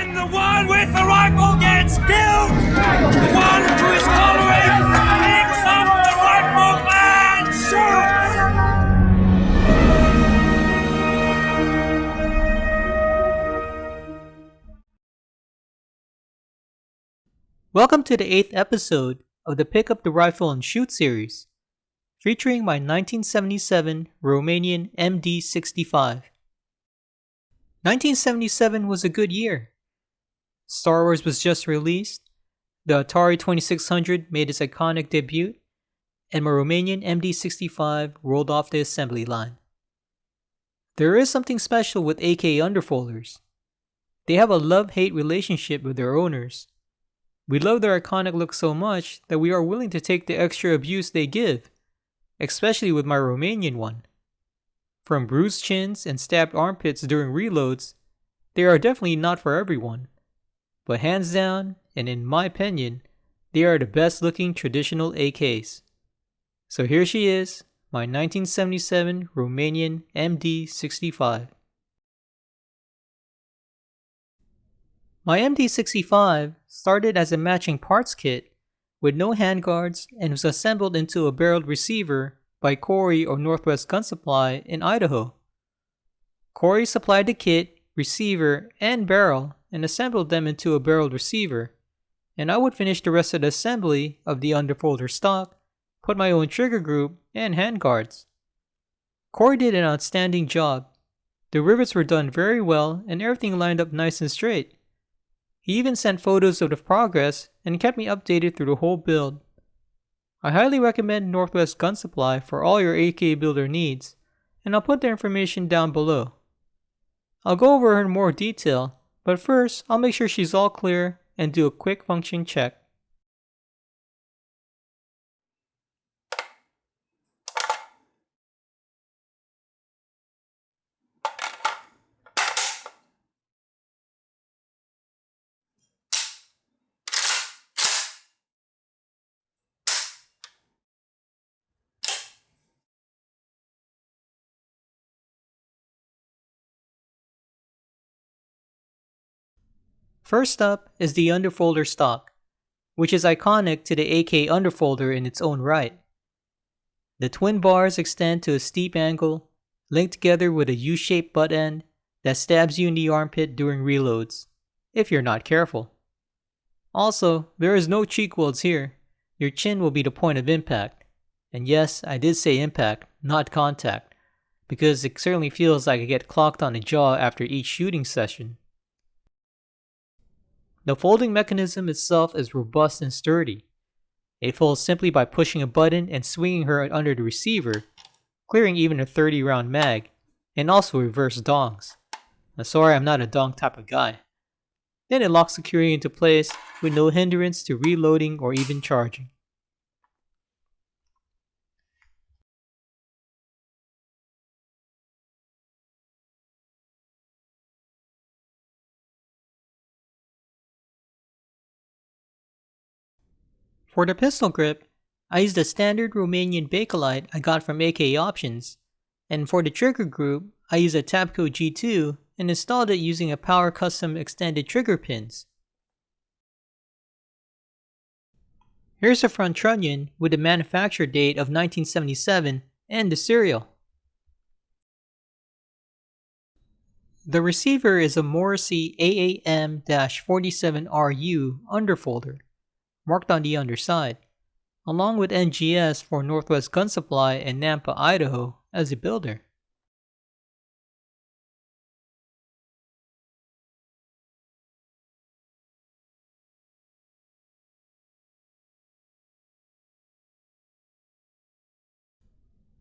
When the one with the rifle gets killed, the one who is following picks up the rifle and shoots! Welcome to the 8th episode of the Pick Up the Rifle and Shoot series, featuring my 1977 Romanian MD65. 1977 was a good year. Star Wars was just released, the Atari 2600 made its iconic debut, and my Romanian MD65 rolled off the assembly line. There is something special with AK underfolders. They have a love-hate relationship with their owners. We love their iconic look so much that we are willing to take the extra abuse they give, especially with my Romanian one. From bruised chins and stabbed armpits during reloads, they are definitely not for everyone. But hands down, and in my opinion, they are the best looking traditional AKs. So here she is, my 1977 Romanian MD65. My MD65 started as a matching parts kit with no handguards and was assembled into a barreled receiver by Corey or Northwest Gun Supply in Idaho. Corey supplied the kit, receiver, and barrel and assembled them into a barreled receiver, and I would finish the rest of the assembly of the underfolder stock, put my own trigger group, and handguards. Corey did an outstanding job. The rivets were done very well and everything lined up nice and straight. He even sent photos of the progress and kept me updated through the whole build. I highly recommend Northwest Gun Supply for all your AK builder needs, and I'll put their information down below. I'll go over her in more detail, but first I'll make sure she's all clear and do a quick function check. First up is the underfolder stock, which is iconic to the AK underfolder in its own right. The twin bars extend to a steep angle, linked together with a U-shaped butt end that stabs you in the armpit during reloads, if you're not careful. Also, there is no cheek welds here. Your chin will be the point of impact. And yes, I did say impact, not contact, because it certainly feels like I get clocked on the jaw after each shooting session. The folding mechanism itself is robust and sturdy. It folds simply by pushing a button and swinging her under the receiver, clearing even a 30-round mag, and also reverse dongs. Now, sorry, I'm not a dong type of guy. Then it locks securely into place with no hindrance to reloading or even charging. For the pistol grip, I used a standard Romanian Bakelite I got from AK Options, and for the trigger group, I used a Tabco G2 and installed it using a Power Custom extended trigger pins. Here's the front trunnion with the manufacture date of 1977 and the serial. The receiver is a Morrissey AAM-47RU underfolder, marked on the underside, along with NGS for Northwest Gun Supply in Nampa, Idaho as a builder.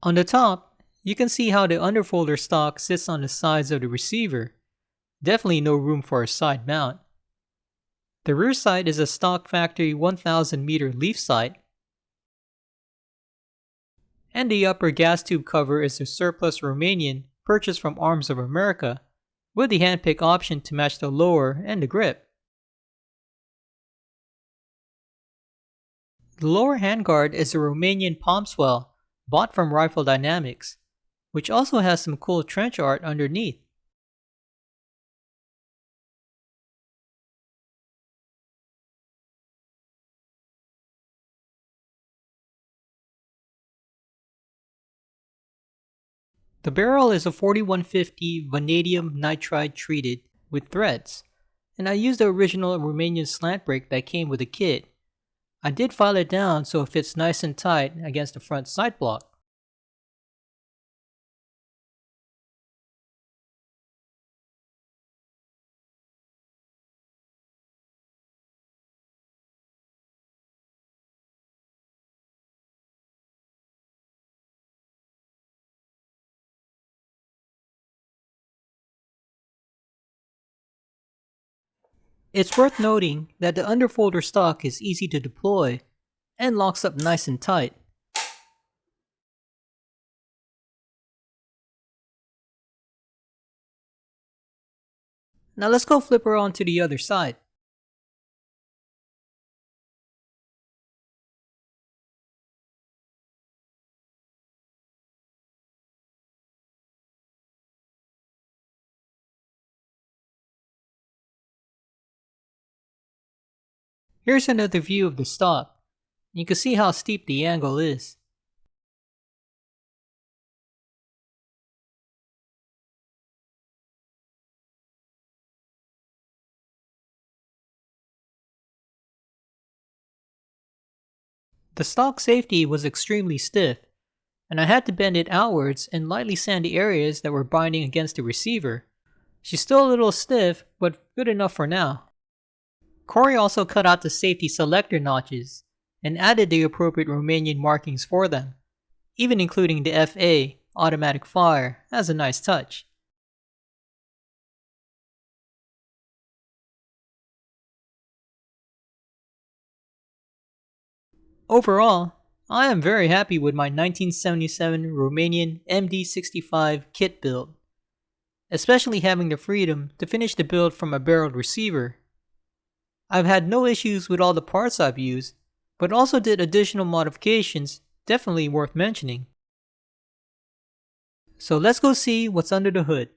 On the top, you can see how the underfolder stock sits on the sides of the receiver. Definitely no room for a side mount. The rear sight is a stock factory 1000 meter leaf sight, and the upper gas tube cover is a surplus Romanian purchased from Arms of America with the handpick option to match the lower and the grip. The lower handguard is a Romanian palm swell bought from Rifle Dynamics, which also has some cool trench art underneath. The barrel is a 4150 vanadium nitride treated with threads, and I used the original Romanian slant brake that came with the kit. I did file it down so it fits nice and tight against the front sight block. It's worth noting that the underfolder stock is easy to deploy and locks up nice and tight. Now let's go flip her onto the other side. Here's another view of the stock. You can see how steep the angle is. The stock safety was extremely stiff, and I had to bend it outwards and lightly sand the areas that were binding against the receiver. She's still a little stiff, but good enough for now. Corey also cut out the safety selector notches and added the appropriate Romanian markings for them, even including the FA, automatic fire, as a nice touch. Overall, I am very happy with my 1977 Romanian MD65 kit build, especially having the freedom to finish the build from a barreled receiver. I've had no issues with all the parts I've used, but also did additional modifications definitely worth mentioning. So let's go see what's under the hood.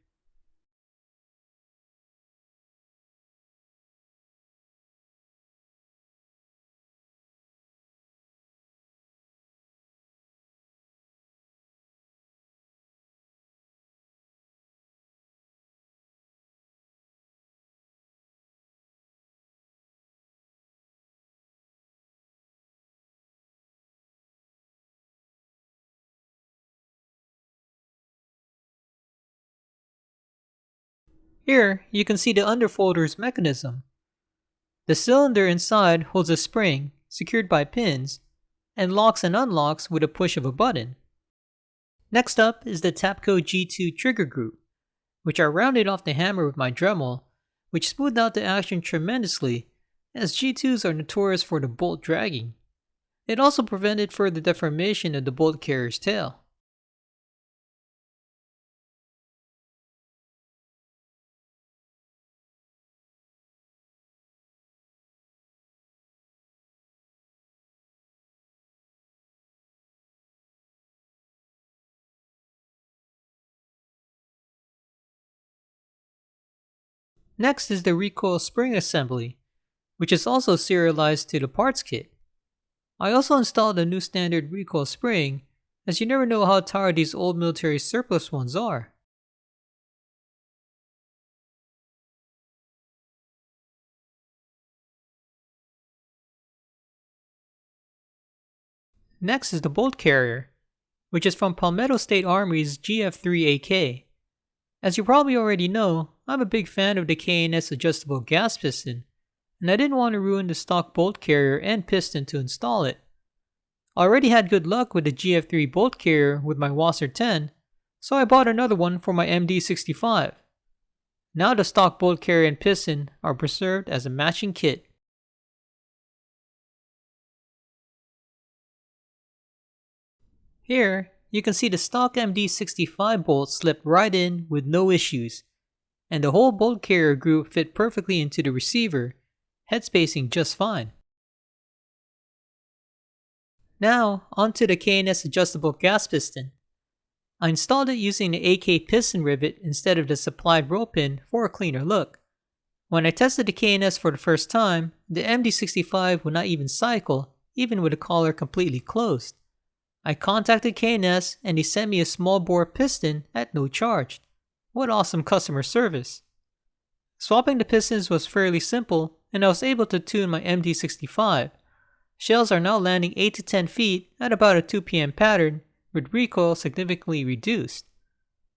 Here, you can see the underfolder's mechanism. The cylinder inside holds a spring, secured by pins, and locks and unlocks with a push of a button. Next up is the Tapco G2 trigger group, which I rounded off the hammer with my Dremel, which smoothed out the action tremendously, as G2s are notorious for the bolt dragging. It also prevented further deformation of the bolt carrier's tail. Next is the recoil spring assembly, which is also serialized to the parts kit. I also installed a new standard recoil spring, as you never know how tired these old military surplus ones are. Next is the bolt carrier, which is from Palmetto State Armory's GF3AK. As you probably already know, I'm a big fan of the K&S adjustable gas piston, and I didn't want to ruin the stock bolt carrier and piston to install it. I already had good luck with the GF3 bolt carrier with my Wasser 10, so I bought another one for my MD65. Now the stock bolt carrier and piston are preserved as a matching kit. Here, you can see the stock MD65 bolt slipped right in with no issues, and the whole bolt carrier group fit perfectly into the receiver, headspacing just fine. Now, onto the K&S adjustable gas piston. I installed it using the AK piston rivet instead of the supplied roll pin for a cleaner look. When I tested the K&S for the first time, the MD65 would not even cycle, even with the collar completely closed. I contacted K&S and they sent me a small bore piston at no charge. What awesome customer service. Swapping the pistons was fairly simple and I was able to tune my MD65. Shells are now landing 8 to 10 feet at about a 2 PM pattern with recoil significantly reduced.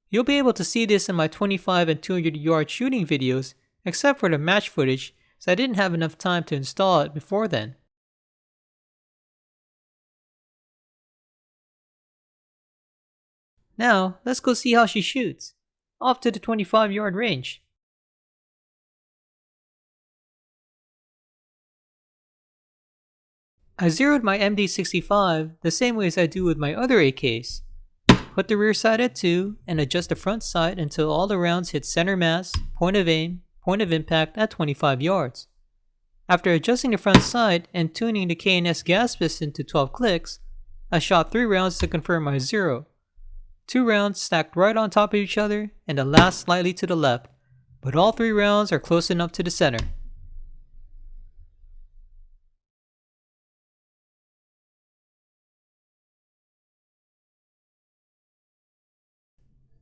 You'll be able to see this in my 25 and 200 yard shooting videos except for the match footage, as I didn't have enough time to install it before then. Now, let's go see how she shoots. Off to the 25-yard range. I zeroed my MD65 the same way as I do with my other AKs. Put the rear sight at 2 and adjust the front sight until all the rounds hit center mass, point of aim, point of impact at 25 yards. After adjusting the front sight and tuning the K&S gas piston to 12 clicks, I shot 3 rounds to confirm my zero. 2 rounds stacked right on top of each other and the last slightly to the left, but all 3 rounds are close enough to the center.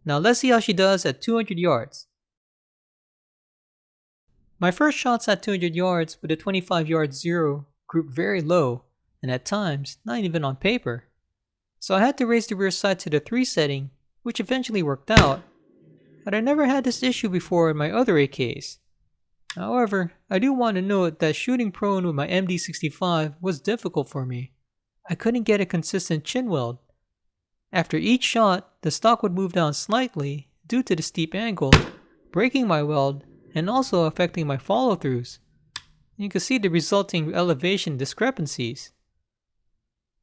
Now let's see how she does at 200 yards. My first shots at 200 yards with a 25-yard zero grouped very low and at times not even on paper. So I had to raise the rear sight to the 3 setting, which eventually worked out, but I never had this issue before in my other AKs. However, I do want to note that shooting prone with my MD65 was difficult for me. I couldn't get a consistent chin weld. After each shot, the stock would move down slightly due to the steep angle, breaking my weld and also affecting my follow-throughs. You can see the resulting elevation discrepancies.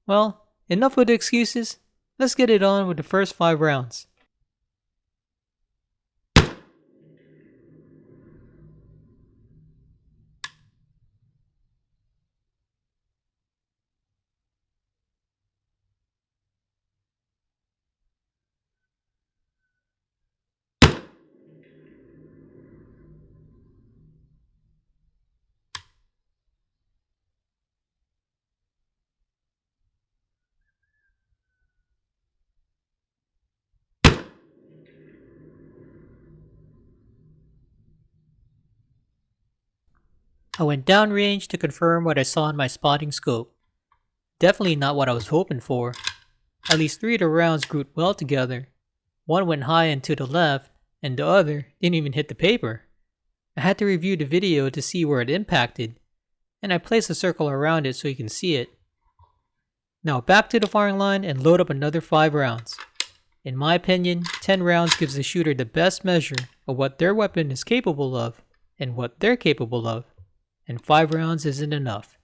Well, enough with the excuses. Let's get it on with the first 5 rounds. I went downrange to confirm what I saw in my spotting scope. Definitely not what I was hoping for. At least 3 of the rounds grouped well together. One went high and to the left, and the other didn't even hit the paper. I had to review the video to see where it impacted, and I placed a circle around it so you can see it. Now back to the firing line and load up another 5 rounds. In my opinion, 10 rounds gives the shooter the best measure of what their weapon is capable of and what they're capable of. And 5 rounds isn't enough.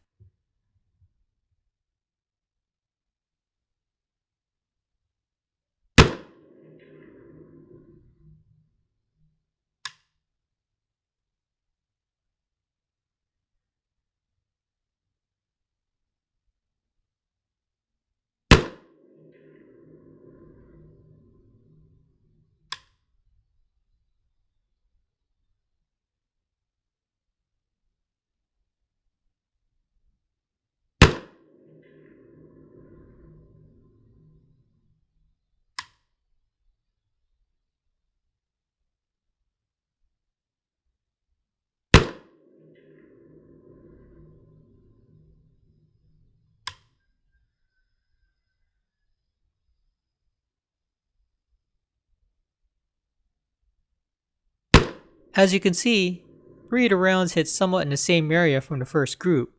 As you can see, 3 of the rounds hit somewhat in the same area from the first group,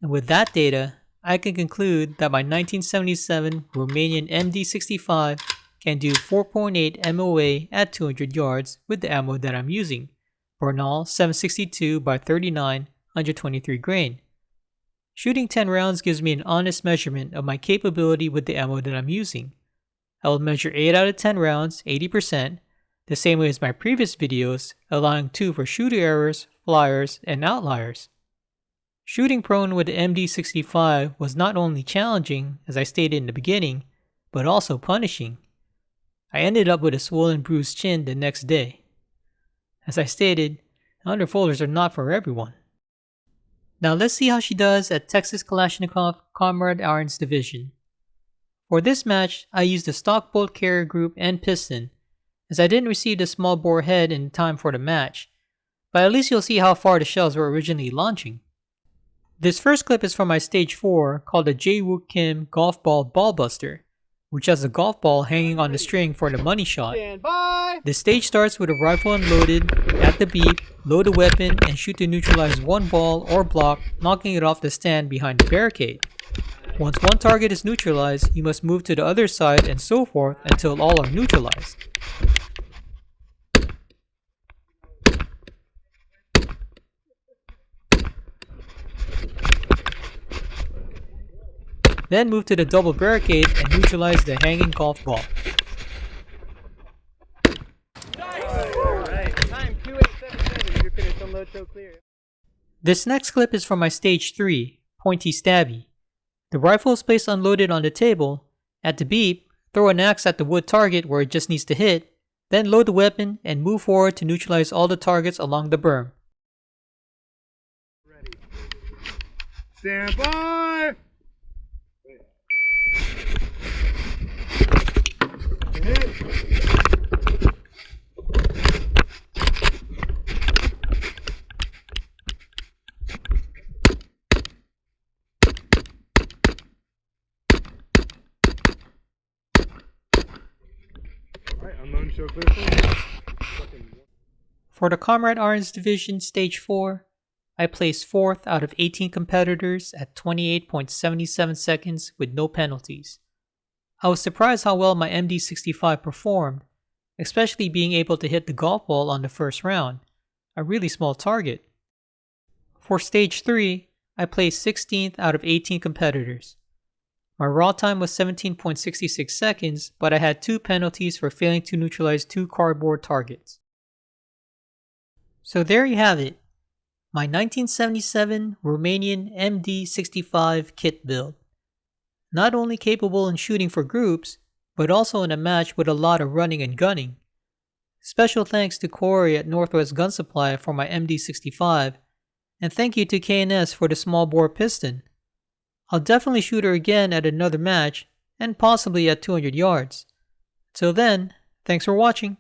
and with that data, I can conclude that my 1977 Romanian MD65 can do 4.8 MOA at 200 yards with the ammo that I'm using, Bernal 762 by 39 123 grain. Shooting 10 rounds gives me an honest measurement of my capability with the ammo that I'm using. I will measure 8 out of 10 rounds, 80%, the same way as my previous videos, allowing 2 for shooter errors, flyers, and outliers. Shooting prone with the MD65 was not only challenging, as I stated in the beginning, but also punishing. I ended up with a swollen bruised chin the next day. As I stated, underfolders are not for everyone. Now let's see how she does at Texas Kalashnikov Comrade Aaron's division. For this match, I used the stock bolt carrier group and piston, as I didn't receive the small bore head in time for the match, but at least you'll see how far the shells were originally launching. This first clip is from my stage 4 called the Jae-wook Kim Golf Ball Ballbuster, which has a golf ball hanging on the string for the money shot. The stage starts with a rifle unloaded, at the beep, load a weapon, and shoot to neutralize one ball or block, knocking it off the stand behind the barricade. Once one target is neutralized, you must move to the other side and so forth until all are neutralized. Then move to the double barricade and neutralize the hanging golf ball. This next clip is from my stage 3, Pointy Stabby. The rifle is placed unloaded on the table. At the beep, throw an axe at the wood target where it just needs to hit, then load the weapon and move forward to neutralize all the targets along the berm. Ready. Stand by! For the Comrade Arms Division Stage 4, I placed 4th out of 18 competitors at 28.77 seconds with no penalties. I was surprised how well my MD65 performed, especially being able to hit the golf ball on the first round, a really small target. For Stage 3, I placed 16th out of 18 competitors. My raw time was 17.66 seconds, but I had 2 penalties for failing to neutralize 2 cardboard targets. So there you have it, my 1977 Romanian MD65 kit build. Not only capable in shooting for groups, but also in a match with a lot of running and gunning. Special thanks to Corey at Northwest Gun Supply for my MD65, and thank you to K&S for the small bore piston. I'll definitely shoot her again at another match, and possibly at 200 yards. Till then, thanks for watching.